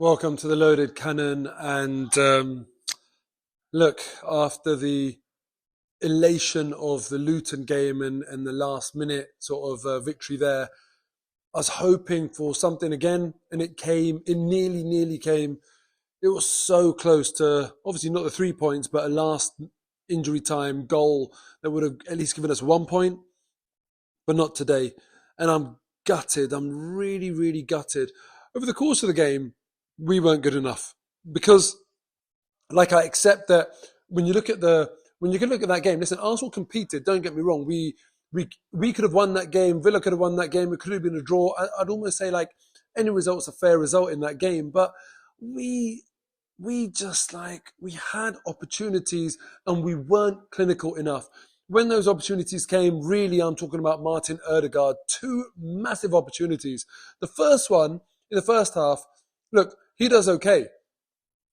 Welcome to the Loaded Cannon. And look, after the elation of the Luton game and the last minute sort of victory there, I was hoping for something again, and it came. It nearly came. It was so close to, obviously not the 3 points, but a last injury time goal that would have at least given us 1 point, but not today. And I'm gutted. I'm really gutted. Over the course of the game, we weren't good enough because, like, I accept that when you look at that game. Listen, Arsenal competed. Don't get me wrong. We could have won that game. Villa could have won that game. It could have been a draw. I'd almost say like any result's a fair result in that game. But we we had opportunities and we weren't clinical enough. When those opportunities came, really, I'm talking about Martin Odegaard. Two massive opportunities. The first one in the first half. Look, he does okay.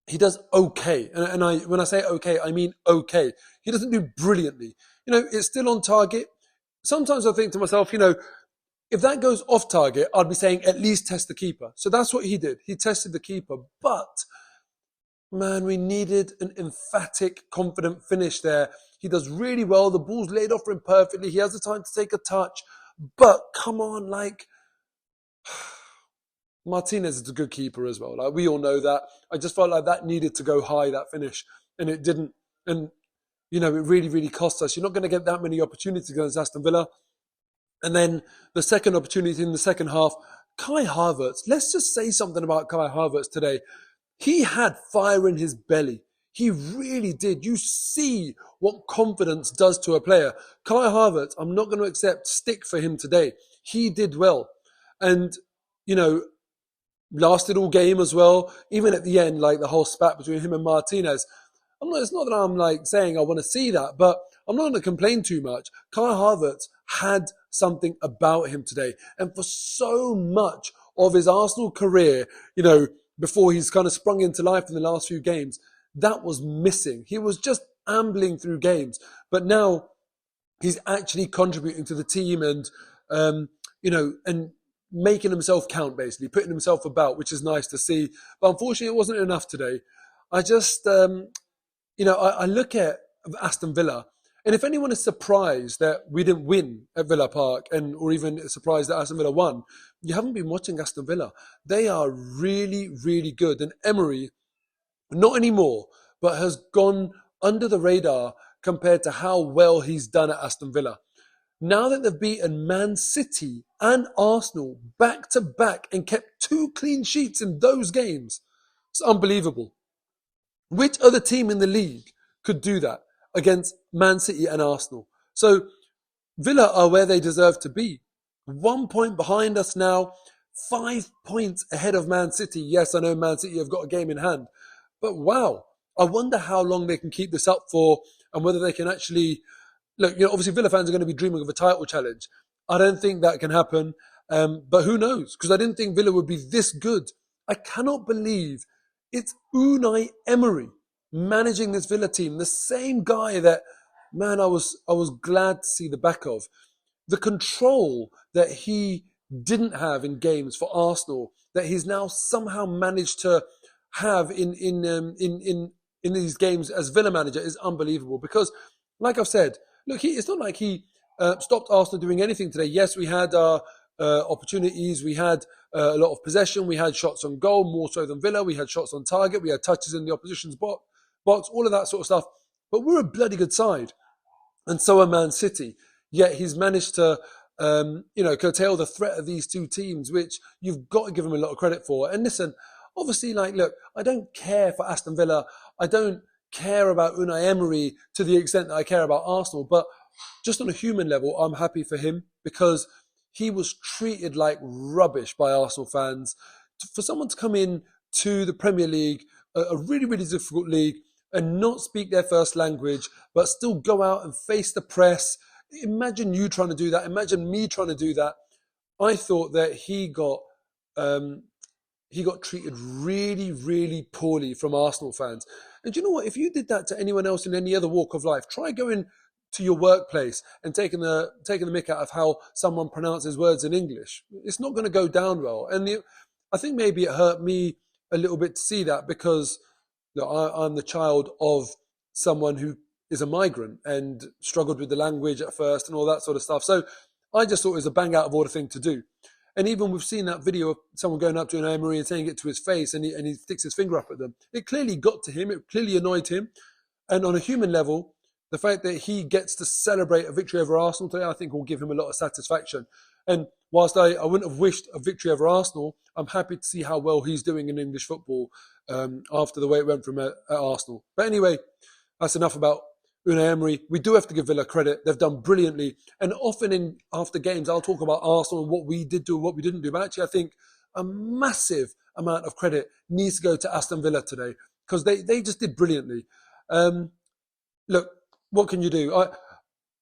He does okay. And when I say okay, I mean okay. He doesn't do brilliantly. It's still on target. Sometimes I think to myself, if that goes off target, I'd be saying at least test the keeper. So that's what he did. He tested the keeper. But, man, we needed an emphatic, confident finish there. He does really well. The ball's laid off for him perfectly. He has the time to take a touch. But, come on, Martinez is a good keeper as well. Like, we all know that. I just felt like that needed to go high, that finish. And it didn't. And, it really cost us. You're not going to get that many opportunities against Aston Villa. And then the second opportunity in the second half, Kai Havertz. Let's just say something about Kai Havertz today. He had fire in his belly. He really did. You see what confidence does to a player. Kai Havertz, I'm not going to accept stick for him today. He did well. And, lasted all game as well. Even at the end, like the whole spat between him and Martinez. It's not that I'm like saying I want to see that, but I'm not going to complain too much. Kai Havertz had something about him today. And for so much of his Arsenal career, before he's kind of sprung into life in the last few games, that was missing. He was just ambling through games. But now he's actually contributing to the team and, and making himself count, basically, putting himself about, which is nice to see. But unfortunately, it wasn't enough today. I just, I look at Aston Villa, and if anyone is surprised that we didn't win at Villa Park, or even surprised that Aston Villa won, you haven't been watching Aston Villa. They are really good. And Emery, not anymore, but has gone under the radar compared to how well he's done at Aston Villa. Now that they've beaten Man City and Arsenal back to back and kept 2 clean sheets in those games, it's unbelievable. Which other team in the league could do that against Man City and Arsenal? So Villa are where they deserve to be. 1 point behind us now, 5 points ahead of Man City. Yes, I know Man City have got a game in hand, but wow, I wonder how long they can keep this up for and whether they can actually... Look, obviously Villa fans are going to be dreaming of a title challenge. I don't think that can happen, but who knows? Because I didn't think Villa would be this good. I cannot believe it's Unai Emery managing this Villa team, the same guy that, man, I was glad to see the back of. The control that he didn't have in games for Arsenal, that he's now somehow managed to have in these games as Villa manager, is unbelievable. Because, like I've said, look, it's not like he stopped Arsenal doing anything today. Yes, we had our opportunities. We had a lot of possession. We had shots on goal, more so than Villa. We had shots on target. We had touches in the opposition's box, all of that sort of stuff. But we're a bloody good side. And so are Man City. Yet he's managed to, curtail the threat of these two teams, which you've got to give him a lot of credit for. And listen, obviously, look, I don't care for Aston Villa. I don't care about Unai Emery to the extent that I care about Arsenal, but just on a human level, I'm happy for him because he was treated like rubbish by Arsenal fans. For someone to come in to the Premier League, a really difficult league, and not speak their first language, but still go out and face the press. Imagine you trying to do that. Imagine me trying to do that. I thought that he got treated really poorly from Arsenal fans. And do you know what? If you did that to anyone else in any other walk of life, try going to your workplace and taking the mick out of how someone pronounces words in English. It's not going to go down well. And I think maybe it hurt me a little bit to see that because I'm the child of someone who is a migrant and struggled with the language at first and all that sort of stuff. So I just thought it was a bang out of order thing to do. And even we've seen that video of someone going up to Unai Emery and saying it to his face, and he sticks his finger up at them. It clearly got to him. It clearly annoyed him. And on a human level, the fact that he gets to celebrate a victory over Arsenal today, I think will give him a lot of satisfaction. And whilst I wouldn't have wished a victory over Arsenal, I'm happy to see how well he's doing in English football after the way it went from at Arsenal. But anyway, that's enough about Unai Emery. We do have to give Villa credit. They've done brilliantly. And often after games, I'll talk about Arsenal and what we did do and what we didn't do. But actually, I think a massive amount of credit needs to go to Aston Villa today because they just did brilliantly. Look, what can you do?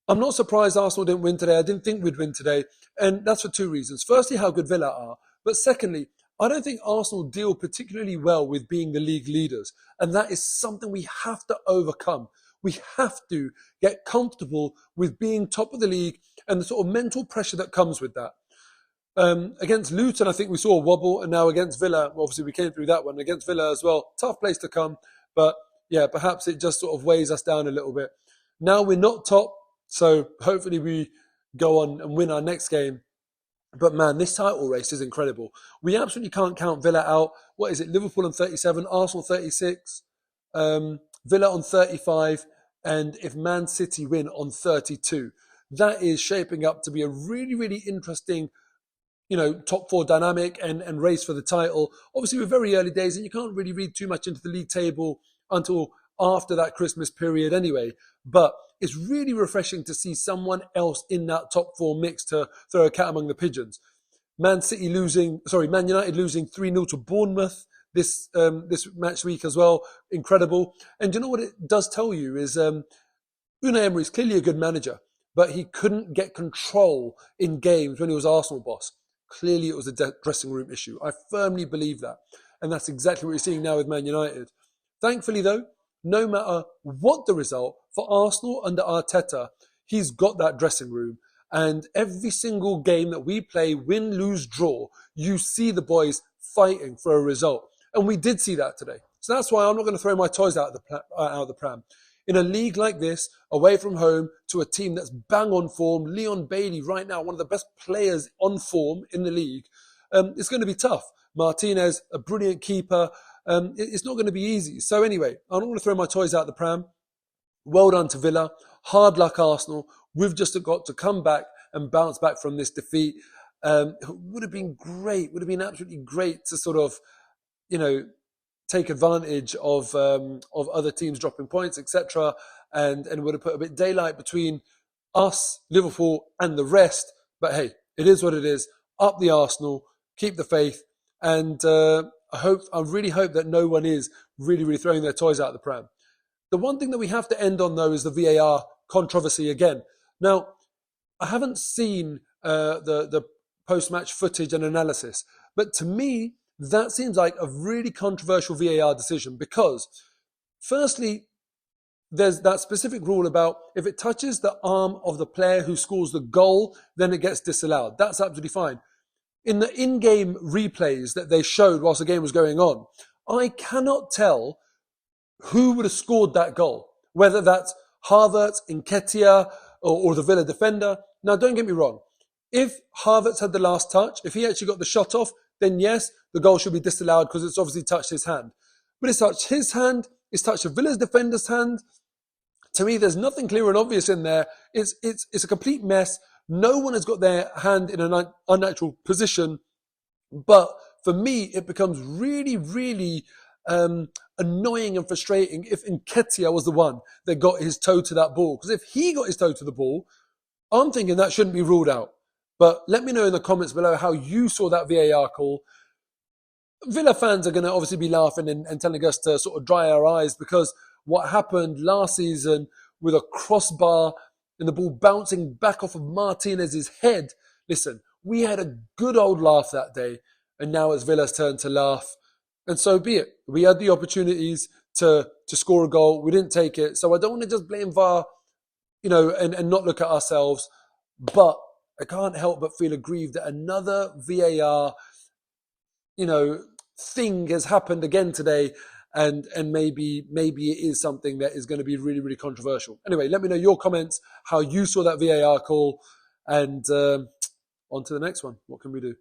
I'm not surprised Arsenal didn't win today. I didn't think we'd win today. And that's for two reasons. Firstly, how good Villa are. But secondly, I don't think Arsenal deal particularly well with being the league leaders. And that is something we have to overcome. We have to get comfortable with being top of the league and the sort of mental pressure that comes with that. Against Luton, I think we saw a wobble. And now against Villa, obviously we came through that one. Against Villa as well, tough place to come. But yeah, perhaps it just sort of weighs us down a little bit. Now we're not top. So hopefully we go on and win our next game. But man, this title race is incredible. We absolutely can't count Villa out. What is it? Liverpool on 37, Arsenal 36, Villa on 35, and if Man City win on 32. That is shaping up to be a really, really interesting, top four dynamic and race for the title. Obviously, we're very early days and you can't really read too much into the league table until after that Christmas period anyway. But it's really refreshing to see someone else in that top four mix to throw a cat among the pigeons. Man United losing 3-0 to Bournemouth this match week as well. Incredible. And you know what it does tell you is Unai Emery is clearly a good manager, but he couldn't get control in games when he was Arsenal boss. Clearly it was a dressing room issue. I firmly believe that. And that's exactly what you're seeing now with Man United. Thankfully though, no matter what the result, for Arsenal under Arteta, he's got that dressing room. And every single game that we play, win, lose, draw, you see the boys fighting for a result. And we did see that today. So that's why I'm not going to throw my toys out of the pram. In a league like this, away from home, to a team that's bang on form, Leon Bailey right now, one of the best players on form in the league, it's going to be tough. Martinez, a brilliant keeper. It's not going to be easy. So anyway, I'm not going to throw my toys out the pram. Well done to Villa. Hard luck, Arsenal. We've just got to come back and bounce back from this defeat. It would have been great. Would have been absolutely great to sort of, take advantage of other teams dropping points, etc. And would have put a bit of daylight between us, Liverpool, and the rest. But hey, it is what it is. Up the Arsenal. Keep the faith. And I really hope that no one is really, really throwing their toys out the pram. The one thing that we have to end on, though, is the VAR controversy again. Now, I haven't seen the post-match footage and analysis, but to me, that seems like a really controversial VAR decision because, firstly, there's that specific rule about if it touches the arm of the player who scores the goal, then it gets disallowed. That's absolutely fine. In the in-game replays that they showed whilst the game was going on, I cannot tell who would have scored that goal, whether that's Havertz, Nketiah, or the Villa defender. Now, don't get me wrong. If Havertz had the last touch, if he actually got the shot off, then yes, the goal should be disallowed because it's obviously touched his hand. But it's touched his hand, it's touched the Villa's defender's hand. To me, there's nothing clear and obvious in there. It's a complete mess. No one has got their hand in an unnatural position. But for me, it becomes really, really annoying and frustrating if Nketiah was the one that got his toe to that ball. Because if he got his toe to the ball, I'm thinking that shouldn't be ruled out. But let me know in the comments below how you saw that VAR call. Villa fans are going to obviously be laughing and telling us to sort of dry our eyes because what happened last season with a crossbar and the ball bouncing back off of Martinez's head. Listen, we had a good old laugh that day, and now it's Villa's turn to laugh. And so be it. We had the opportunities to score a goal. We didn't take it. So I don't want to just blame VAR, and not look at ourselves. But I can't help but feel aggrieved that another VAR, thing has happened again today, and maybe it is something that is going to be really, really controversial. Anyway, let me know your comments, how you saw that VAR call, and on to the next one. What can we do?